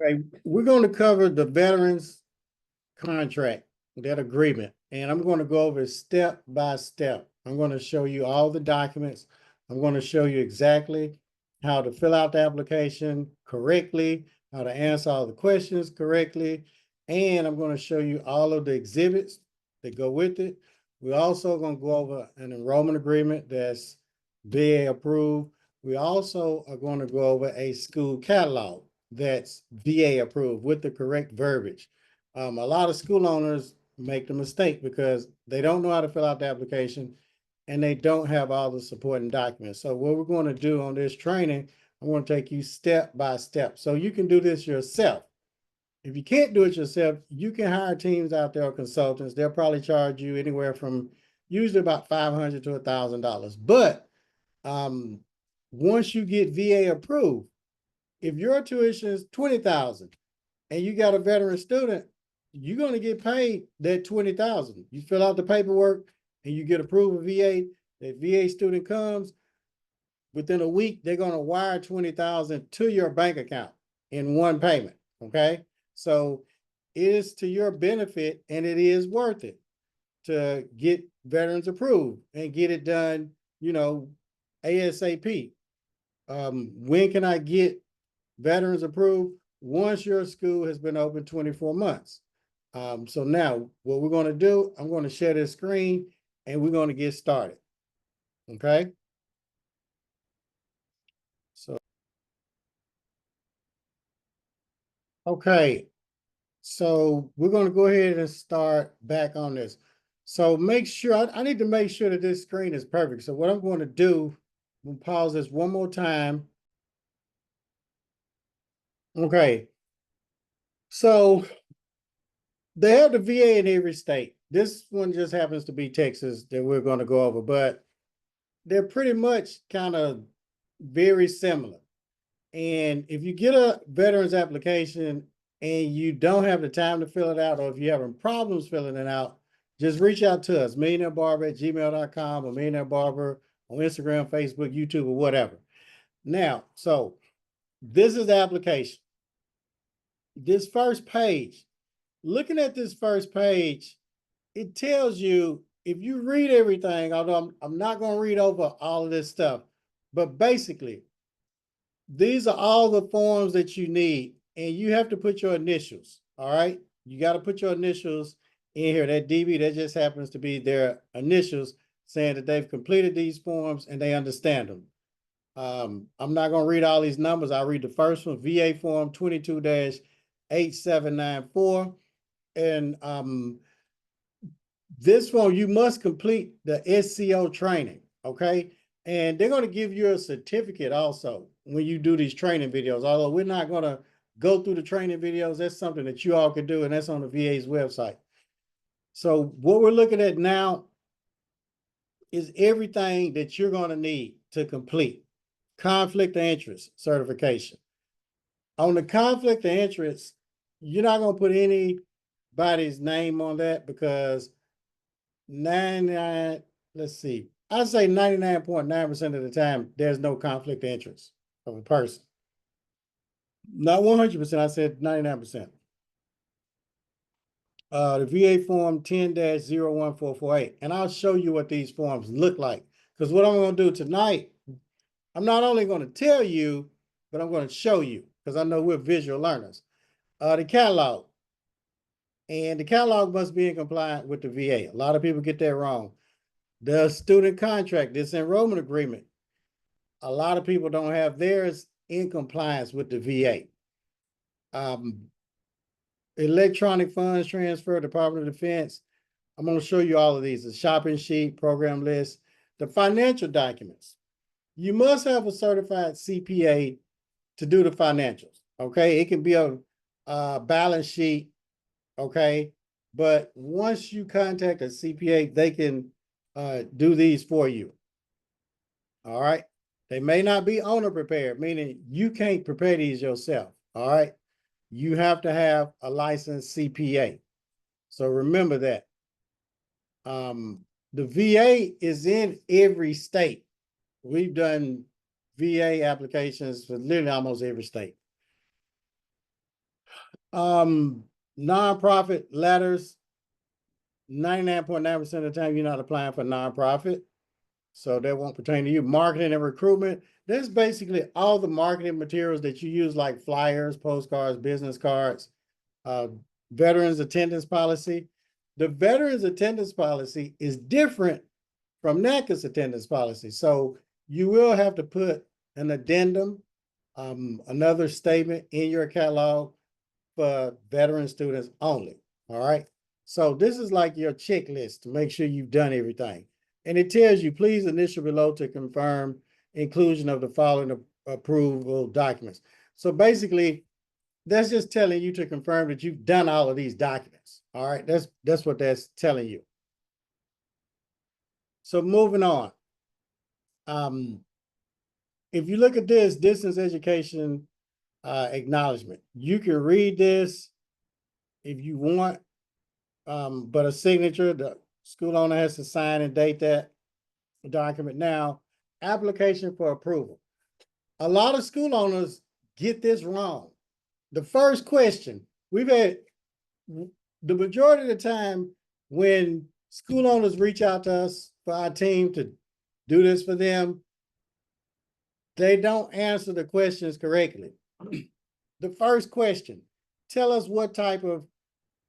Okay, we're going to cover the veterans contract, that agreement, and I'm going to go over it step by step. I'm going to show you all the documents. I'm going to show you exactly how to fill out the application correctly, how to answer all the questions correctly, and I'm going to show you all of the exhibits that go with it. We're also going to go over an enrollment agreement that's VA approved. We also are going to go over a school catalog that's VA approved with the correct verbiage. A lot of school owners make the mistake because they don't know how to fill out the application and they don't have all the supporting documents. So what we're going to do on this training, I'm going to take you step by step. So you can do this yourself. If you can't do it yourself, you can hire teams out there or consultants. They'll probably charge you anywhere from usually about $500 to $1,000. But once you get VA approved, if your tuition is $20,000 and you got a veteran student, you're going to get paid that $20,000. You fill out the paperwork and you get approved with VA. The VA student comes within a week, they're going to wire $20,000 to your bank account in one payment. Okay, so it is to your benefit and it is worth it to get veterans approved and get it done, ASAP. When can I get veterans approved? Once your school has been open 24 months. So now what we're going to do, I'm going to share this screen and we're going to get started. Okay. Okay. So we're going to go ahead and start back on this. So make sure, I need to make sure that this screen is perfect. So what I'm going to do, we'll pause this one more time. Okay. So they have the VA in every state. This one just happens to be Texas that we're going to go over, but they're pretty much kind of very similar. And if you get a veterans application and you don't have the time to fill it out, or if you're having problems filling it out, just reach out to us, millionairebarber@gmail.com or Millionaire Barber on Instagram, Facebook, YouTube, or whatever. Now, so this is the application. This first page, looking at this first page, it tells you, if you read everything, although I'm not going to read over all of this stuff, but basically, these are all the forms that you need, and you have to put your initials, all right? You got to put your initials in here. That DB, that just happens to be their initials saying that they've completed these forms and they understand them. I'm not going to read all these numbers. I'll read the first one, VA form 22-8794. And this one, you must complete the SCO training, okay? And they're going to give you a certificate also when you do these training videos. Although we're not going to go through the training videos, that's something that you all can do, and that's on the VA's website. So what we're looking at now is everything that you're going to need to complete conflict of interest certification. On the conflict of interest, you're not going to put anybody's name on that because 99, let's see, I'd say 99.9% of the time, there's no conflict of interest of a person. Not 100%, I said 99%. The VA form 10-01448. And I'll show you what these forms look like. Because what I'm going to do tonight, I'm not only going to tell you, but I'm going to show you, because I know we're visual learners. The catalog. And the catalog must be in compliance with the VA. A lot of people get that wrong. The student contract, this enrollment agreement, a lot of people don't have theirs in compliance with the VA. Electronic funds transfer, Department of Defense. I'm going to show you all of these, the shopping sheet, program list, the financial documents. You must have a certified CPA to do the financials, okay? It can be a balance sheet, okay? But once you contact a CPA, they can do these for you, all right? They may not be owner prepared, meaning you can't prepare these yourself, all right? You have to have a licensed CPA. So remember that. The VA is in every state. We've done VA applications for literally almost every state. Nonprofit letters, 99.9% of the time, you're not applying for nonprofit. So that won't pertain to you. Marketing and recruitment, that's basically all the marketing materials that you use, like flyers, postcards, business cards, veterans attendance policy. The veterans attendance policy is different from NACA's attendance policy. So you will have to put an addendum, another statement in your catalog for veteran students only. All right. So this is like your checklist to make sure you've done everything. And it tells you, please initial below to confirm inclusion of the following approval documents. So basically, that's just telling you to confirm that you've done all of these documents. All right. That's what that's telling you. So moving on. If you look at this distance education acknowledgement, you can read this if you want, but a signature, the school owner has to sign and date that document. Now, application for approval. A lot of school owners get this wrong. The first question, we've had the majority of the time when school owners reach out to us for our team to do this for them, they don't answer the questions correctly. The first question, tell us what type of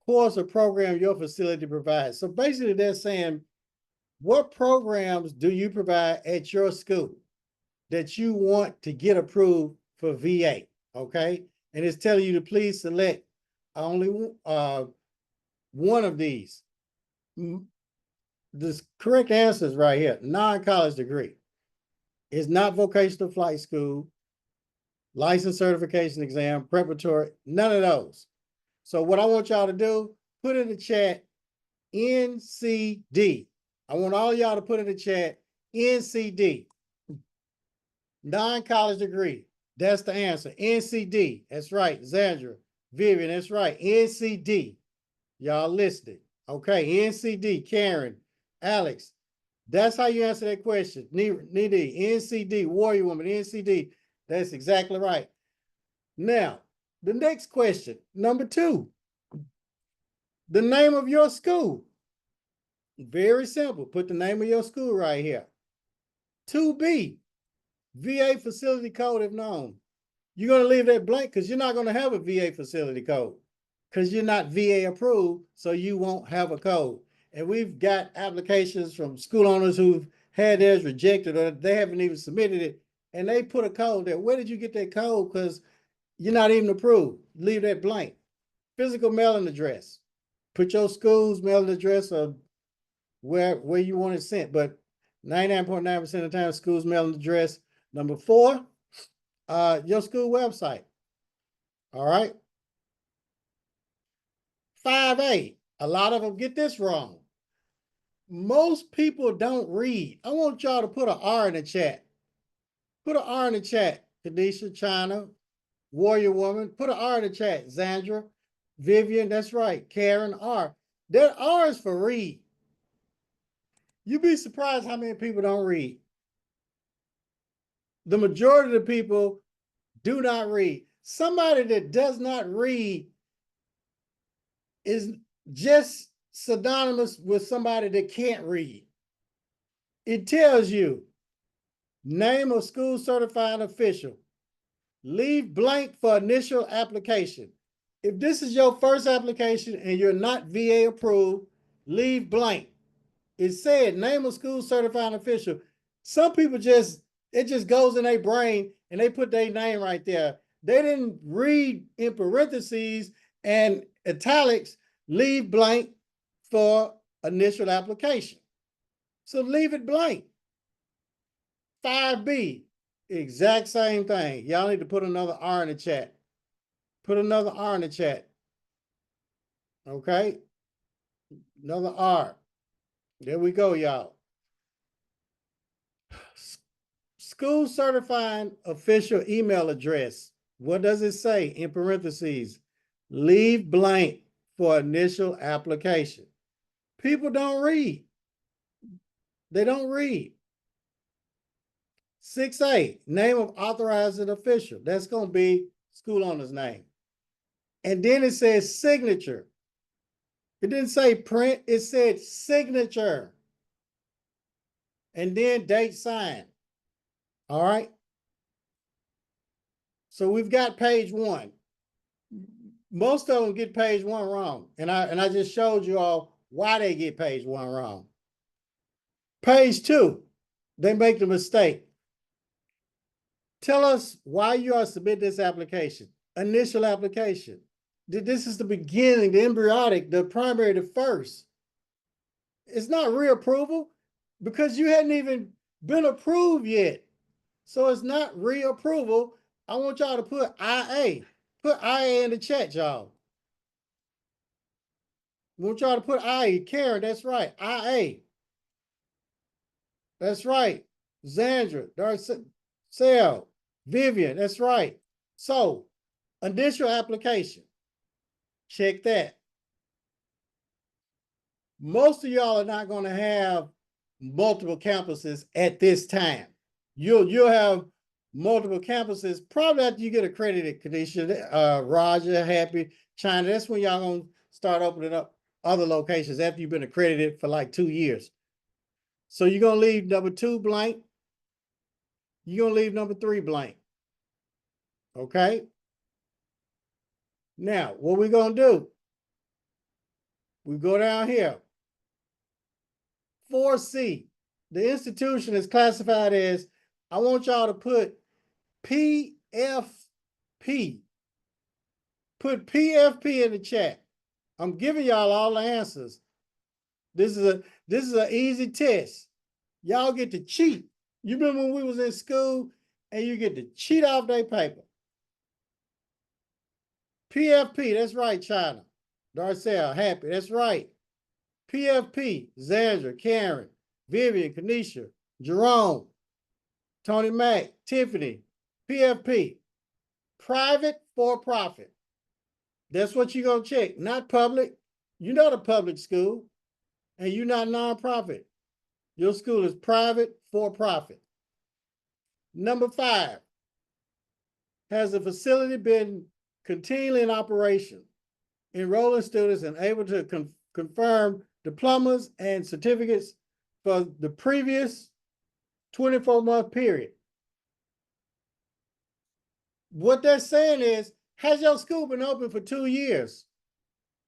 course or program your facility provides. So basically they're saying, what programs do you provide at your school that you want to get approved for VA, okay? And it's telling you to please select only one of these. The correct answer is right here, non-college degree. It's not vocational flight school, license certification exam, preparatory, none of those. So what I want y'all to do, put in the chat NCD. I want all y'all to put in the chat NCD, non-college degree. That's the answer, NCD. That's right, Zandra, Vivian, that's right, NCD. Y'all listed. Okay, NCD, Karen, Alex. That's how you answer that question. NCD, Warrior Woman, NCD. That's exactly right. Now, the next question, number 2. The name of your school. Very simple. Put the name of your school right here. 2B, VA facility code if known. You're going to leave that blank because you're not going to have a VA facility code because you're not VA approved, so you won't have a code. And we've got applications from school owners who've had theirs rejected or they haven't even submitted it, and they put a code there. Where did you get that code? Because you're not even approved. Leave that blank. Physical mailing address. Put your school's mailing address or where you want it sent, but 99.9% of the time, school's mailing address. Number 4, your school website. All right. 5A, a lot of them get this wrong. Most people don't read. I want y'all to put an R in the chat. Put an R in the chat. Kadisha, China, Warrior Woman. Put an R in the chat. Zandra, Vivian, that's right. Karen, R. That R is for read. You'd be surprised how many people don't read. The majority of the people do not read. Somebody that does not read is just synonymous with somebody that can't read. It tells you name of school certified official. Leave blank for initial application. If this is your first application and you're not VA approved, leave blank. It said name of school certified official. Some people it just goes in their brain and they put their name right there. They didn't read in parentheses and italics, leave blank for initial application. So leave it blank. 5B, exact same thing. Y'all need to put another R in the chat. Put another R in the chat. Okay? Another R. There we go, y'all. School certifying official email address. What does it say in parentheses? Leave blank for initial application. People don't read. They don't read. 6A, name of authorizing official. That's going to be school owner's name. And then it says signature. It didn't say print, it said signature. And then date signed. All right. So we've got page one. Most of them get page one wrong. And I just showed you all why they get page one wrong. Page two, they make the mistake. Tell us why you are submitting this application. Initial application. This is the beginning, the embryonic, the primary, the first. It's not reapproval because you hadn't even been approved yet. So it's not reapproval. I want y'all to put IA. Put IA in the chat, y'all. I want y'all to put IA. Karen, that's right. IA. That's right. Zandra, Darcel, Vivian, that's right. So, initial application. Check that. Most of y'all are not going to have multiple campuses at this time. You'll have multiple campuses probably after you get accredited, Kanisha, Roger, Happy, China. That's when y'all gonna start opening up other locations after you've been accredited for like 2 years. So you're gonna leave number 2 blank. You're gonna leave number 3 blank. Okay. Now, what we're gonna do? We go down here. 4C. The institution is classified as, I want y'all to put PFP. Put PFP in the chat. I'm giving y'all all the answers. This is an easy test. Y'all get to cheat. You remember when we was in school and you get to cheat off their paper. PFP, that's right, China. Darcel, Happy, that's right. PFP, Zandra, Karen, Vivian, Kanisha, Jerome, Tony Mack, Tiffany, PFP, private for profit. That's what you're going to check, not public. You're not a public school, and you're not nonprofit. Your school is private for profit. Number 5, has the facility been continually in operation, enrolling students and able to confirm diplomas and certificates for the previous 24-month period? What they're saying is, has your school been open for 2 years?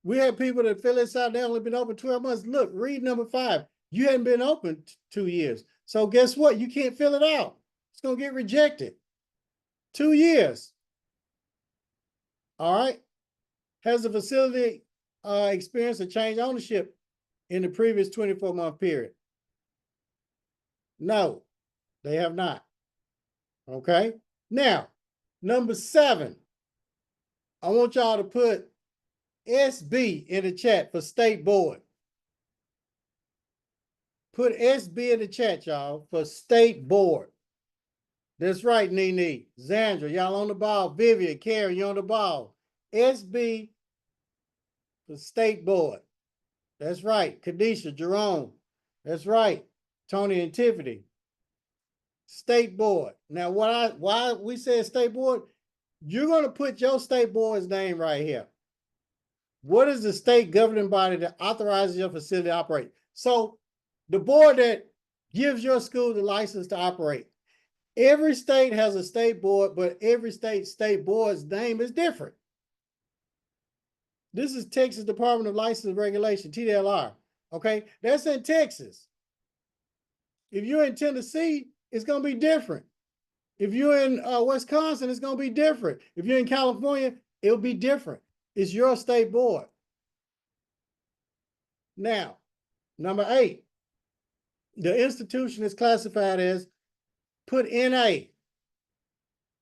We had people that fill this out, they only been open 12 months. Look, read number 5. You hadn't been open 2 years. So guess what? You can't fill it out. It's going to get rejected. 2 years. All right. Has the facility experienced a change ownership in the previous 24-month period? No, they have not. Okay. Now, number 7, I want y'all to put SB in the chat for state board. Put SB in the chat, y'all, for state board. That's right, Nene, Zandra, y'all on the ball. Vivian, Karen, you on the ball. SB for state board. That's right. Kadisha, Jerome. That's right. Tony and Tiffany. State board. Now, why we said state board? You're going to put your state board's name right here. What is the state governing body that authorizes your facility to operate? So the board that gives your school the license to operate. Every state has a state board, but every state board's name is different. This is Texas Department of License and Regulation, TDLR. Okay, that's in Texas. If you're in Tennessee, it's going to be different. If you're in Wisconsin, it's going to be different. If you're in California, it'll be different. It's your state board. Now, number 8, the institution is classified as, put NA.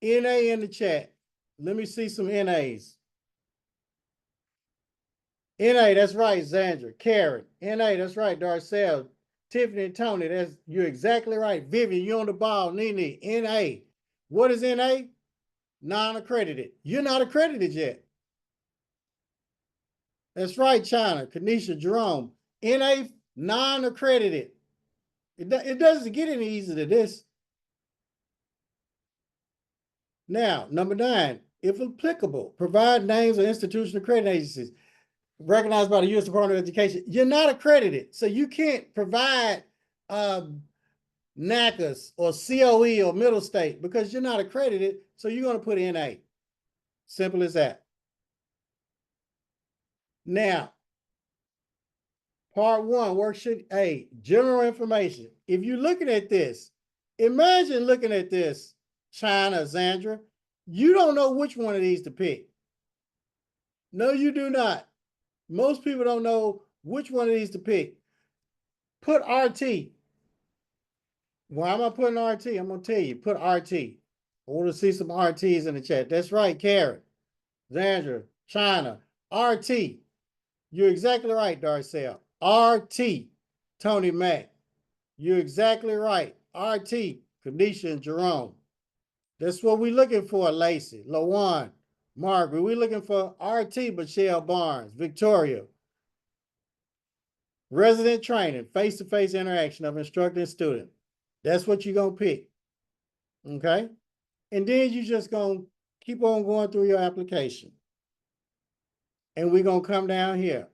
NA in the chat. Let me see some NAs. NA, that's right, Zandra. Karen. NA, that's right, Darcel. Tiffany and Tony, you're exactly right. Vivian, you're on the ball. Nene, NA. What is NA? Non-accredited. You're not accredited yet. That's right, China, Kanisha, Jerome. NA, non-accredited. It doesn't get any easier than this. Now, number 9, if applicable, provide names of institutional accrediting agencies recognized by the U.S. Department of Education. You're not accredited, so you can't provide NACAS or COE or Middle State because you're not accredited, so you're going to put NA. Simple as that. Now, part 1, worksheet A, general information. If you're looking at this, imagine looking at this, China, Zandra. You don't know which one of these to pick. No, you do not. Most people don't know which one of these to pick. Put RT. Why am I putting RT? I'm going to tell you. Put RT. I want to see some RTs in the chat. That's right, Karen, Zandra, China, RT. You're exactly right, Darcel. RT, Tony Mack. You're exactly right. RT, Kanisha and Jerome. That's what we're looking for, Lacey, Lawan, Margaret. We're looking for RT, Michelle Barnes, Victoria. Resident training, face-to-face interaction of instructor and student. That's what you're going to pick. Okay? And then you're just going to keep on going through your application. And we're going to come down here.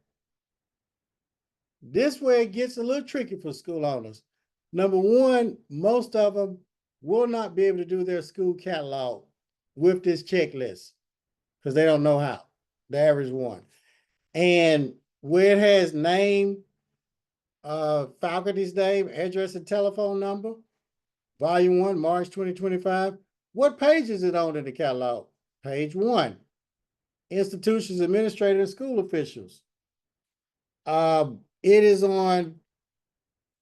This way it gets a little tricky for school owners. Number one, most of them will not be able to do their school catalog with this checklist because they don't know how, the average one. And where it has name, faculty's name, address, and telephone number, volume 1, March 2025. What page is it on in the catalog? Page 1. Institutions, administrators, and school officials. It is on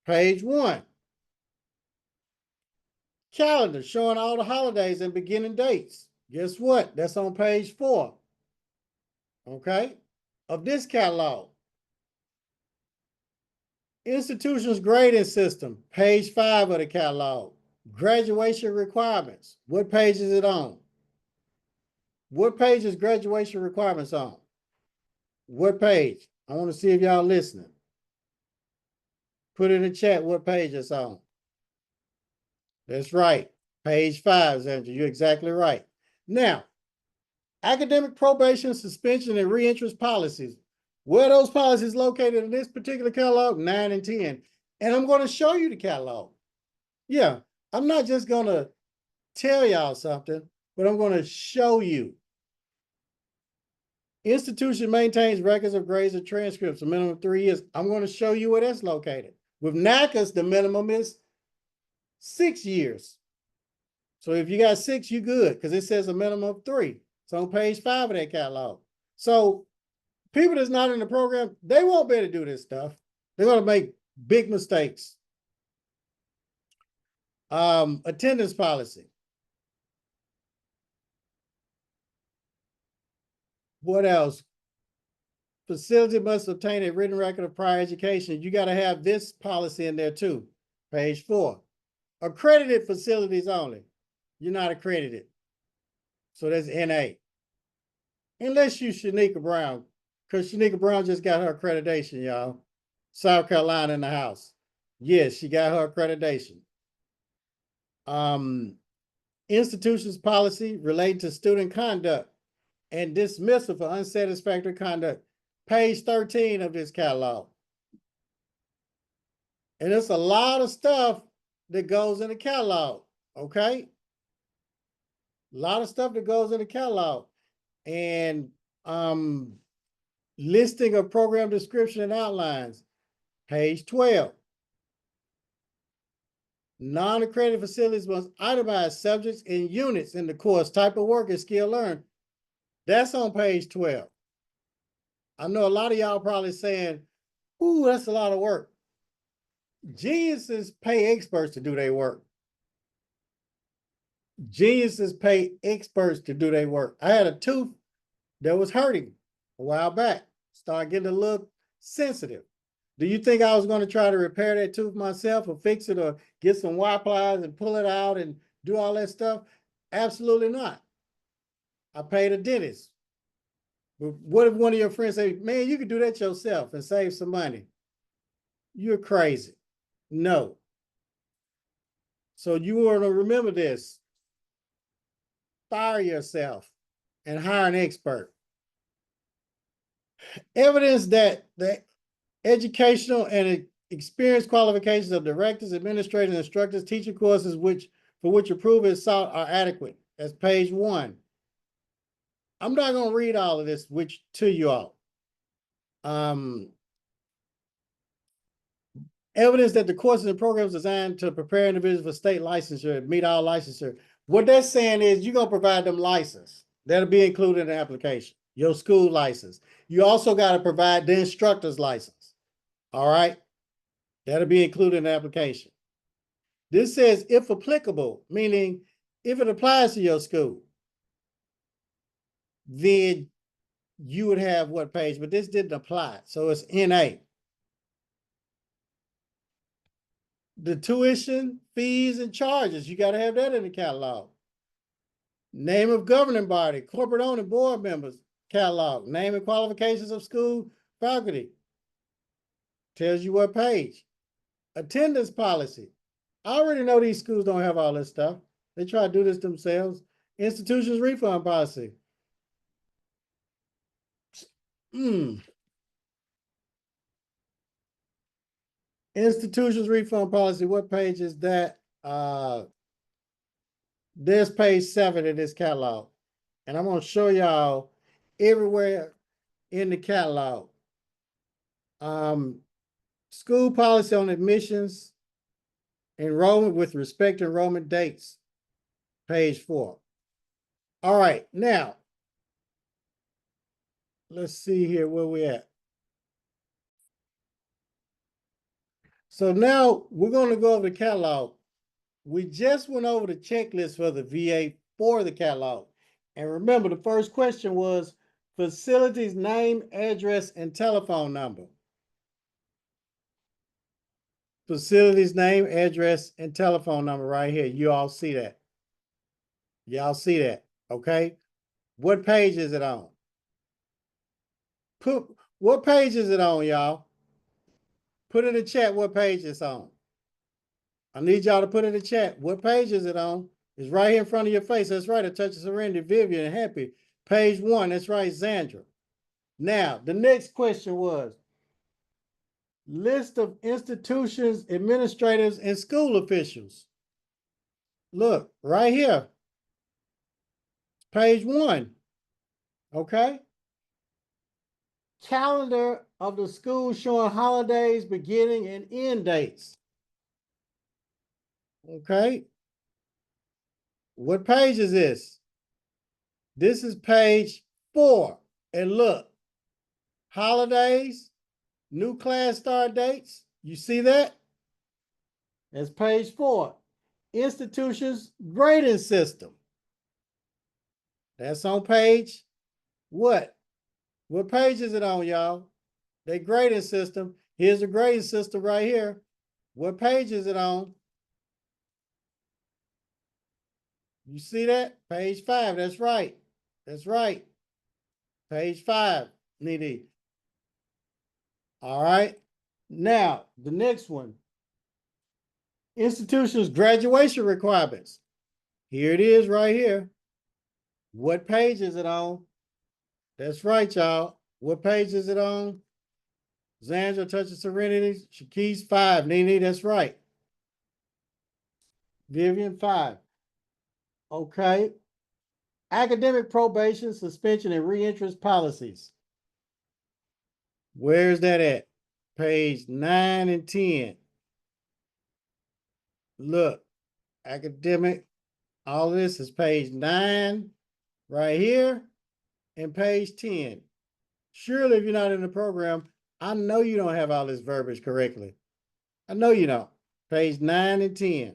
page 1. Calendar showing all the holidays and beginning dates. Guess what? That's on page 4. Okay? Of this catalog. Institutions grading system, page 5 of the catalog. Graduation requirements. What page is it on? What page is graduation requirements on? What page? I want to see if y'all listening. Put in the chat what page it's on. That's right. Page 5, Zandra. You're exactly right. Now, academic probation, suspension, and reinterest policies. Where are those policies located in this particular catalog? 9 and 10. And I'm going to show you the catalog. Yeah, I'm not just going to tell y'all something, but I'm going to show you. Institution maintains records of grades and transcripts, a minimum of 3 years. I'm going to show you where that's located. With NACAS, the minimum is 6 years. So if you got 6, you're good because it says a minimum of 3. It's on page 5 of that catalog. So people that's not in the program, they won't be able to do this stuff. They're going to make big mistakes. Attendance policy. What else? Facility must obtain a written record of prior education. You got to have this policy in there too. Page 4. Accredited facilities only. You're not accredited. So that's NA. Unless you Shanika Brown, because Shanika Brown just got her accreditation, y'all. South Carolina in the house. Yes, she got her accreditation. Institutions policy related to student conduct and dismissal for unsatisfactory conduct. Page 13 of this catalog. And it's a lot of stuff that goes in the catalog, okay? A lot of stuff that goes in the catalog. And listing of program description and outlines, page 12. Non-accredited facilities must itemize subjects and units in the course, type of work, and skill learned. That's on page 12. I know a lot of y'all probably saying, ooh, that's a lot of work. Geniuses pay experts to do their work. Geniuses pay experts to do their work. I had a tooth that was hurting a while back. Started getting a little sensitive. Do you think I was going to try to repair that tooth myself or fix it or get some Y pliers and pull it out and do all that stuff? Absolutely not. I paid a dentist. But what if one of your friends say, man, you could do that yourself and save some money? You're crazy. No. So you want to remember this. Fire yourself and hire an expert. Evidence that the educational and experience qualifications of directors, administrators, and instructors teaching courses for which approval is sought are adequate. That's page 1. I'm not going to read all of this to you all. Evidence that the courses and programs designed to prepare individuals for state licensure, meet all licensure. What that's saying is you're going to provide them license. That'll be included in the application, your school license. You also got to provide the instructor's license. All right? That'll be included in the application. This says if applicable, meaning if it applies to your school, then you would have what page, but this didn't apply. So it's NA. The tuition, fees, and charges, you got to have that in the catalog. Name of governing body, corporate owned and board members catalog. Name and qualifications of school faculty. Tells you what page. Attendance policy. I already know these schools don't have all this stuff. They try to do this themselves. Institutions refund policy. Institutions refund policy, what page is that? There's page 7 in this catalog. And I'm going to show y'all everywhere in the catalog. School policy on admissions, enrollment with respect to enrollment dates, page 4. All right, now, let's see here where we at. So now we're going to go over the catalog. We just went over the checklist for the VA for the catalog. And remember, the first question was facilities name, address, and telephone number. Facilities name, address, and telephone number right here. You all see that. Y'all see that, okay? What page is it on? What page is it on, y'all? Put in the chat what page it's on. I need y'all to put in the chat. What page is it on? It's right here in front of your face. That's right. A touch of serenity, Vivian, and Happy. Page 1. That's right, Zandra. Now, the next question was list of institutions, administrators, and school officials. Look, right here. Page 1. Okay? Calendar of the school showing holidays, beginning and end dates. Okay? What page is this? This is page 4. And look, holidays, new class start dates. You see that? That's page 4. Institutions grading system. That's on page what? What page is it on, y'all? Their grading system. Here's the grading system right here. What page is it on? You see that? Page 5. That's right. That's right. Page 5, Nene. All right. Now, the next one. Institutions graduation requirements. Here it is right here. What page is it on? That's right, y'all. What page is it on? Zandra, Touch of Serenity. Shaquise, 5. Nene, that's right. Vivian, 5. Okay. Academic probation, suspension, and reinterest policies. Where's that at? Page 9 and 10. Look, academic, all of this is page 9 right here and page 10. Surely if you're not in the program, I know you don't have all this verbiage correctly. I know you don't. Page 9 and 10.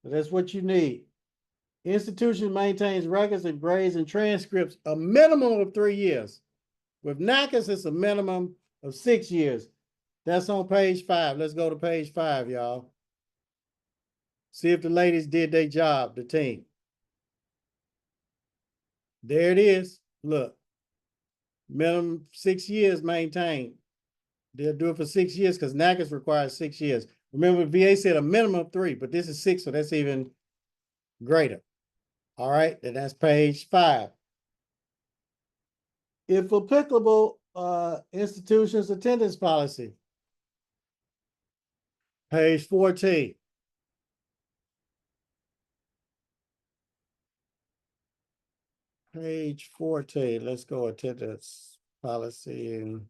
So that's what you need. Institution maintains records and grades and transcripts a minimum of 3 years. With NACAS, it's a minimum of 6 years. That's on page 5. Let's go to page 5, y'all. See if the ladies did their job, the team. There it is. Look. Minimum 6 years maintained. They'll do it for 6 years because NACAS requires 6 years. Remember, VA said a minimum of 3, but this is 6, so that's even greater. All right, then that's page 5. If applicable, institutions attendance policy. Page 14. Page 14. Let's go attendance policy and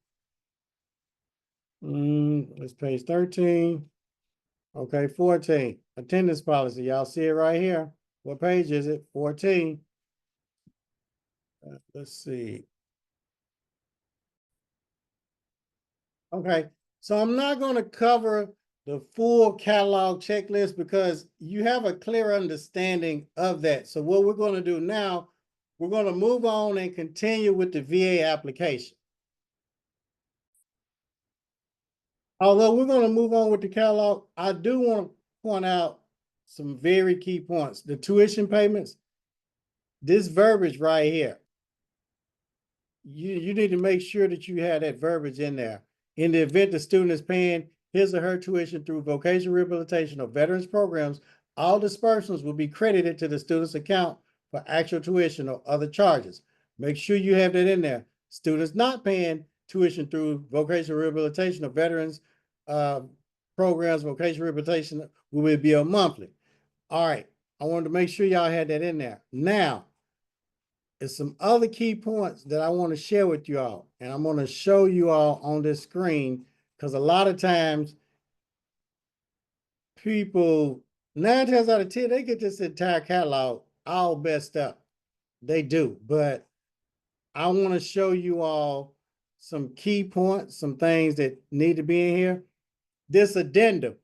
it's page 13. Okay, 14. Attendance policy. Y'all see it right here. What page is it? 14. Let's see. Okay, so I'm not going to cover the full catalog checklist because you have a clear understanding of that. So what we're going to do now, we're going to move on and continue with the VA application. Although we're going to move on with the catalog, I do want to point out some very key points. The tuition payments, this verbiage right here, you need to make sure that you have that verbiage in there. In the event the student is paying his or her tuition through vocational rehabilitation or veterans programs, all disbursements will be credited to the student's account for actual tuition or other charges. Make sure you have that in there. Students not paying tuition through vocational rehabilitation or veterans programs, vocational rehabilitation will be a monthly. All right, I wanted to make sure y'all had that in there. Now, there's some other key points that I want to share with you all, and I'm going to show you all on this screen because a lot of times people, 9 times out of 10, they get this entire catalog all messed up. They do, but I want to show you all some key points, some things that need to be in here. This addendum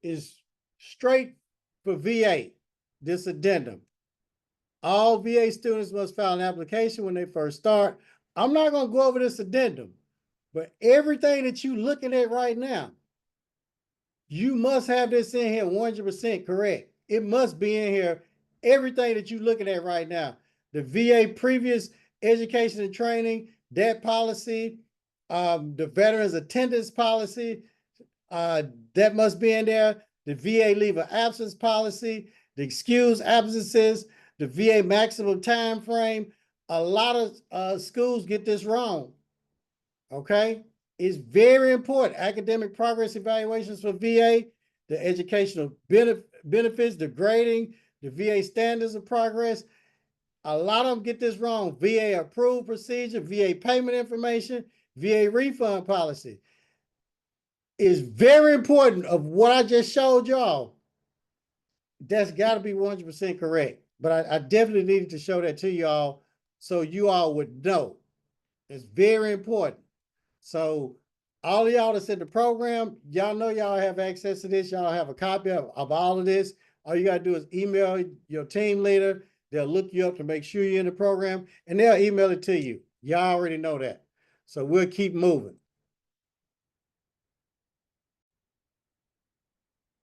is straight for VA, this addendum. All VA students must file an application when they first start. I'm not going to go over this addendum, but everything that you're looking at right now, you must have this in here 100% correct. It must be in here, everything that you're looking at right now. The VA previous education and training, that policy, the veterans attendance policy, that must be in there. The VA leave of absence policy, the excused absences, the VA maximum time frame. A lot of schools get this wrong. Okay, it's very important. Academic progress evaluations for VA, the educational benefits, the grading, the VA standards of progress. A lot of them get this wrong. VA approved procedure, VA payment information, VA refund policy. Is very important of what I just showed y'all. That's got to be 100% correct. But I definitely needed to show that to y'all so you all would know. It's very important. So all of y'all that's in the program, y'all know y'all have access to this. Y'all have a copy of all of this. All you got to do is email your team leader. They'll look you up to make sure you're in the program, and they'll email it to you. Y'all already know that. So we'll keep moving.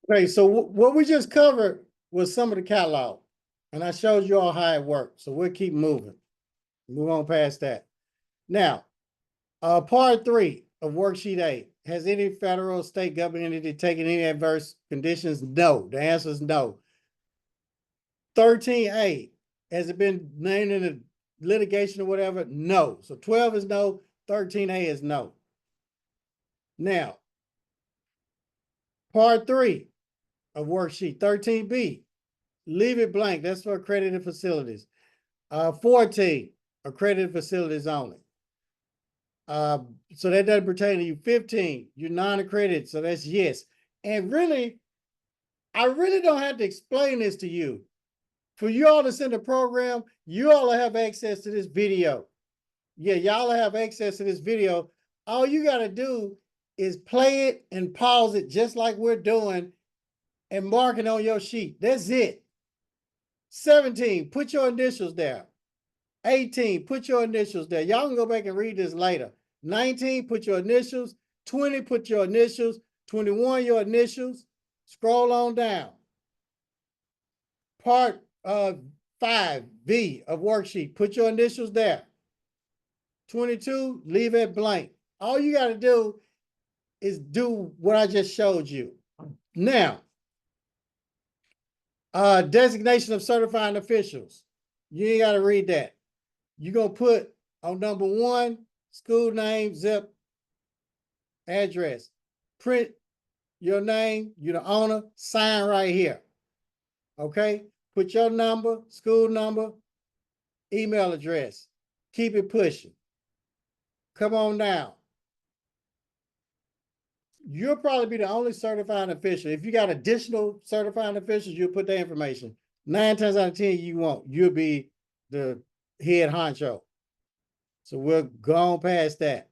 Okay, so what we just covered was some of the catalog, and I showed you all how it worked. So we'll keep moving. Move on past that. Now, part 3 of worksheet 8. Has any federal, state government entity taken any adverse conditions? No. The answer is no. 13A, has it been named in the litigation or whatever? No. So 12 is no, 13A is no. Now, part 3 of worksheet 13B, leave it blank. That's for accredited facilities. 14, accredited facilities only. So that doesn't pertain to you. 15, you're non-accredited, so that's yes. And really, I really don't have to explain this to you. For you all that's in the program, you all have access to this video. Yeah, y'all have access to this video. All you got to do is play it and pause it just like we're doing and mark it on your sheet. That's it. 17, put your initials there. 18, put your initials there. Y'all can go back and read this later. 19, put your initials. 20, put your initials. 21, your initials. Scroll on down. Part 5B of worksheet, put your initials there. 22, leave it blank. All you got to do is do what I just showed you. Now, designation of certifying officials. You ain't got to read that. You're going to put on number 1, school name, zip, address. Print your name, you're the owner, sign right here. Okay? Put your number, school number, email address. Keep it pushing. Come on down. You'll probably be the only certifying official. If you got additional certifying officials, you'll put their information. 9 times out of 10, you won't. You'll be the head honcho. So we'll go on past that.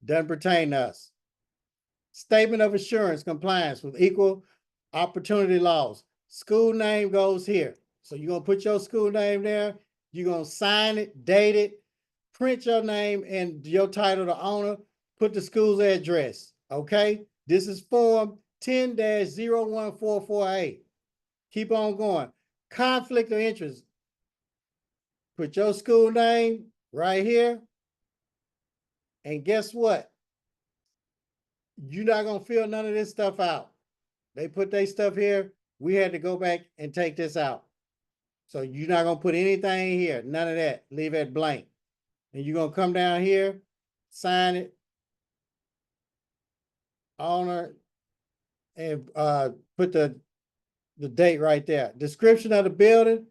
Doesn't pertain to us. Statement of assurance compliance with equal opportunity laws. School name goes here. So you're going to put your school name there. You're going to sign it, date it, print your name and your title to owner, put the school's address. Okay? This is form 10-01448. Keep on going. Conflict of interest. Put your school name right here. And guess what? You're not going to fill none of this stuff out. They put their stuff here. We had to go back and take this out. So you're not going to put anything here. None of that. Leave it blank. And you're going to come down here, sign it, owner, and put the date right there. Description of the building.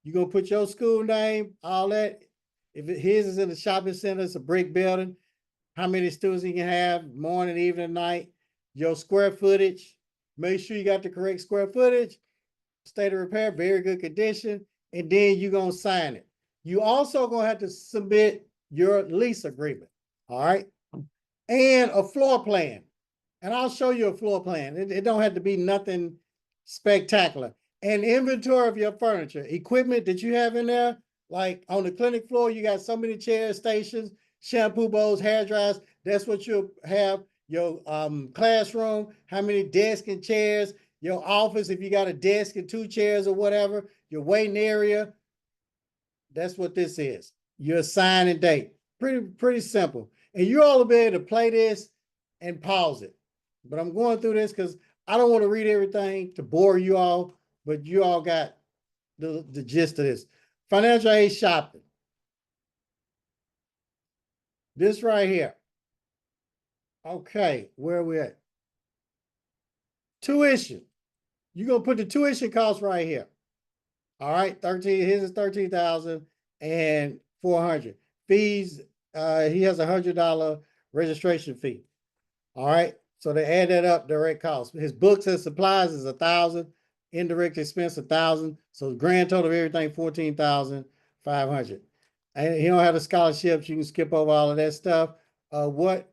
You're going to put your school name, all that. If his is in the shopping center, it's a brick building. How many students you can have, morning, evening, night. Your square footage. Make sure you got the correct square footage. State of repair, very good condition. And then you're going to sign it. You also going to have to submit your lease agreement. All right. And a floor plan. And I'll show you a floor plan. It don't have to be nothing spectacular. And inventory of your furniture, equipment that you have in there, like on the clinic floor, you got so many chairs, stations, shampoo bowls, hair dryers. That's what you'll have. Your classroom, how many desks and chairs, your office, if you got a desk and 2 chairs or whatever, your waiting area. That's what this is. Your sign and date. Pretty simple. And you all will be able to play this and pause it. But I'm going through this because I don't want to read everything to bore you all, but you all got the gist of this. Financial aid shopping. This right here. Okay, where are we at? Tuition. You're going to put the tuition cost right here. All right, 13, his is 13,400. Fees, he has $100 registration fee. All right, so they add that up, direct cost. His books and supplies is 1,000, indirect expense 1,000. So the grand total of everything 14,500. And he don't have the scholarships. You can skip over all of that stuff. What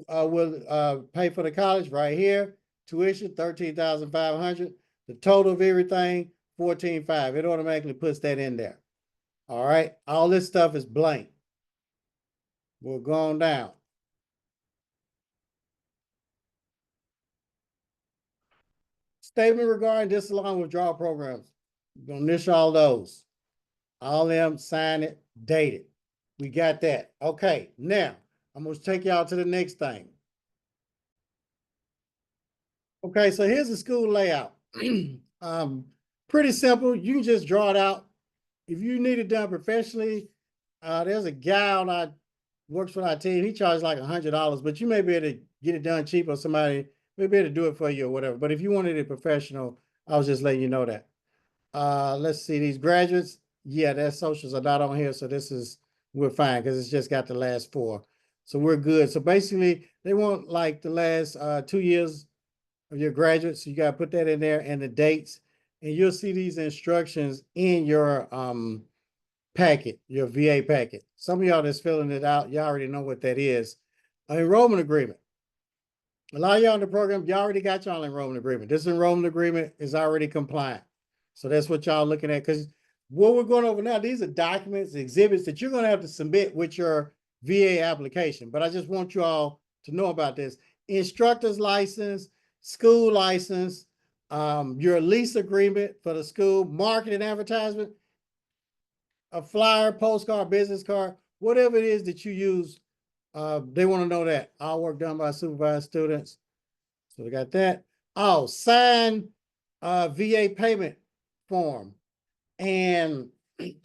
will pay for the college right here? Tuition 13,500. The total of everything 14,500. It automatically puts that in there. All right, all this stuff is blank. We're going down. Statement regarding disallowed withdrawal programs. We're going to initial all those. All them, sign it, date it. We got that. Okay, now I'm going to take y'all to the next thing. Okay, so here's the school layout. Pretty simple. You can just draw it out. If you need it done professionally, there's a guy that works for our team. He charges like $100, but you may be able to get it done cheap, or somebody may be able to do it for you or whatever. But if you wanted it professional, I was just letting you know that. Let's see, these graduates. Yeah, their socials are not on here, so we're fine because it's just got the last 4. So we're good. So basically, they want like the last 2 years of your graduates. So you got to put that in there and the dates. And you'll see these instructions in your packet, your VA packet. Some of y'all that's filling it out, y'all already know what that is. An enrollment agreement. A lot of y'all in the program, y'all already got y'all enrollment agreement. This enrollment agreement is already compliant. So that's what y'all looking at. Because what we're going over now, these are documents, exhibits that you're going to have to submit with your VA application. But I just want you all to know about this. Instructor's license, school license, your lease agreement for the school, marketing advertisement, a flyer, postcard, business card, whatever it is that you use, they want to know that. All work done by supervised students. So we got that. Sign VA payment form. And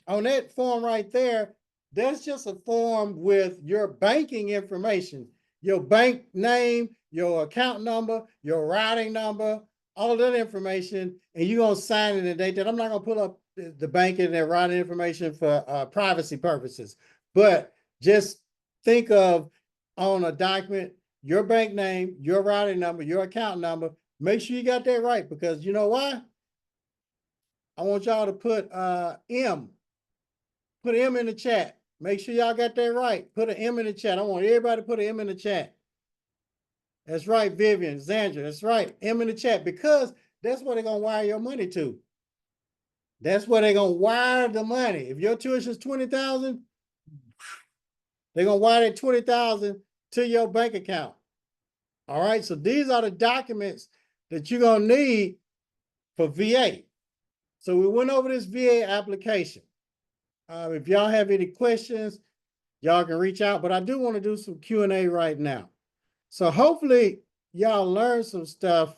on that form right there, that's just a form with your banking information, your bank name, your account number, your routing number, all that information, and you're gonna sign it and date that. I'm not gonna pull up the banking and routing information for privacy purposes, but just think of on a document your bank name, your routing number, your account number. Make sure you got that right, because you know why? I want y'all to put M. Put M in the chat. Make sure y'all got that right. Put an M in the chat. I want everybody to put an M in the chat. That's right, Vivian, Zandra. That's right. M in the chat, because that's where they're gonna wire your money to. That's where they're gonna wire the money. If your tuition is $20,000, they're gonna wire that $20,000 to your bank account. All right. So these are the documents that you're gonna need for VA. So we went over this VA application. If y'all have any questions, y'all can reach out, but I do want to do some Q&A right now. So hopefully y'all learned some stuff